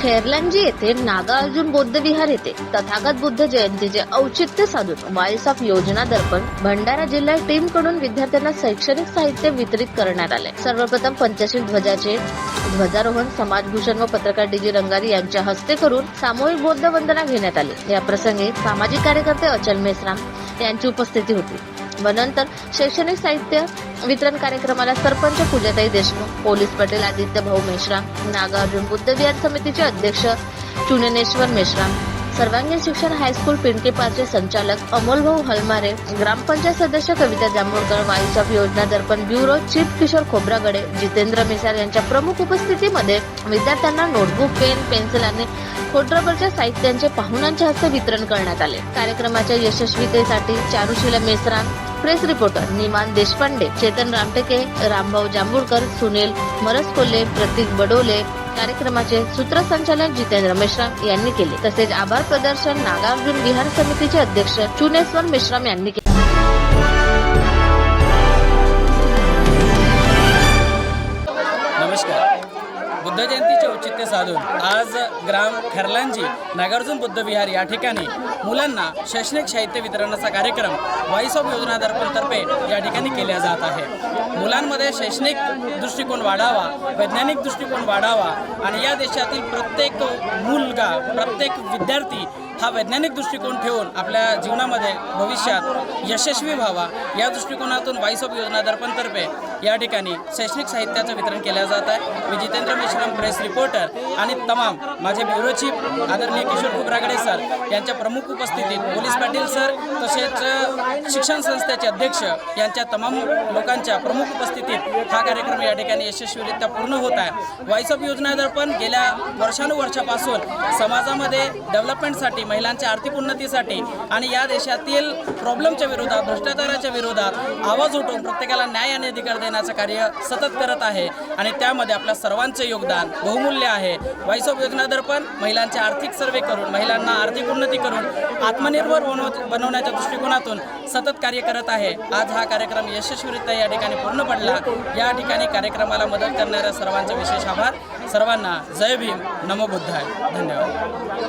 खैरलांजी येथे नागार्जुन बौद्ध विहार येथे तथागत बुद्ध जयंतीचे औचित्य साधून व्हॉइस ऑफ योजना दर्पण भंडारा जिल्हा टीम कडून विद्यार्थ्यांना शैक्षणिक साहित्य वितरित करण्यात आले। सर्वप्रथम पंचशील ध्वजाचे ध्वजारोहण समाजभूषण व पत्रकार डीजी रंगारी यांच्या हस्ते करून सामूहिक बौद्ध वंदना घेण्यात आली। या प्रसंगी सामाजिक कार्यकर्ते अचल मेश्राम यांची उपस्थिती होती व नंतर शैक्षणिक साहित्य वितरण कार्यक्रमाला सरपंच पूजाताई देशमुख, पोलीस पटेल आदित्य भाऊ मेश्राम, नागार्जुन बुद्ध विहार समितीचे अध्यक्ष चुनेश्वर मेश्राम, सर्वांगीण शिक्षण हायस्कूल पिंटकीपारचे संचालक अमोल भाऊ हलमारे, ग्रामपंचायत सदस्य कविता जांभूळकर, व्हॉइस ऑफ योजना दर्पण ब्युरो चीफ किशोर खोब्रागडे, जितेंद्र मिसार यांच्या प्रमुख उपस्थितीमध्ये विद्यार्थ्यांना नोटबुक, पेन, पेन्सिल आणि खोडरबरच्या साहित्यांचे पाहुण्यांच्या हस्ते वितरण करण्यात आले। कार्यक्रमाच्या यशस्वीतेसाठी चारुशीला मेश्राम, प्रेस रिपोर्टर निमान देशपांडे, चेतन रामटेके, रामभाऊ जांभूळकर, सुनील मरसकोल्हे, प्रतीक बडोले कार्यक्रमाचे सूत्रसंचालन जितेंद्र मेश्राम यांनी केले। तसेच आभार प्रदर्शन नागार्जुन विहार समितीचे अध्यक्ष चुनेश्वर मेश्राम यांनी केले। नमस्कार। बुद्ध जयंतीचे औचित्य साधून आज ग्राम खैरलांजी नागार्जुन बुद्ध विहार या ठिकाणी मुलांना शैक्षणिक साहित्य वितरणाचा कार्यक्रम व्हॉइस ऑफ योजना दर्पण तर्फे या ठिकाणी केला जात आहे। मुलांमध्ये शैक्षणिक दृष्टिकोन वाढावा, वैज्ञानिक दृष्टिकोन वाढावा आणि या देशातील प्रत्येक मुलगा, प्रत्येक विद्यार्थी हा वैज्ञानिक दृष्टिकोन ठेवून आपल्या जीवनामध्ये भविष्यात यशस्वी व्हावा या दृष्टिकोनातून व्हॉइस ऑफ योजना दर्पण तर्फे या ठिकाणी शैक्षणिक साहित्याचं वितरण केलं जात आहे। मी जितेंद्र मेश्राम, प्रेस रिपोर्टर आणि तमाम माझे ब्युरो चीफ आदरणीय किशोर खोब्रागडे सर यांच्या प्रमुख उपस्थितीत, पोलीस पाटील सर तसेच शिक्षण संस्थेचे अध्यक्ष यांच्या तमाम लोकांच्या प्रमुख उपस्थितीत हा कार्यक्रम या ठिकाणी यशस्वीरित्या पूर्ण होत आहे। व्हॉइस ऑफ योजना दर्पण गेल्या वर्षानुवर्षापासून समाजामध्ये डेव्हलपमेंटसाठी, महिलांच्या आर्थिक उन्नतीसाठी आणि या देशातील प्रॉब्लेमच्या विरोधात, भ्रष्टाचाराच्या विरोधात आवाज उठवून प्रत्येकाला न्याय आणि अधिकार देण्याचं कार्य सतत करत आहे आणि त्यामध्ये आपल्या सर्वांचे योगदान बहुमूल्य आहे। व्हॉइस ऑफ योजना दर्पण महिलांचे आर्थिक सर्वे करून, महिलांना आर्थिक उन्नती करून आत्मनिर्भर बनवण्याच्या दृष्टिकोनातून सतत कार्य करत आहे। आज हा कार्यक्रम यशस्वीरित्या या ठिकाणी पूर्ण पडला। या ठिकाणी कार्यक्रमाला मदत करणाऱ्या सर्वांचे विशेष आभार। सर्वांना जय भीम, नमो बुद्धाय, धन्यवाद।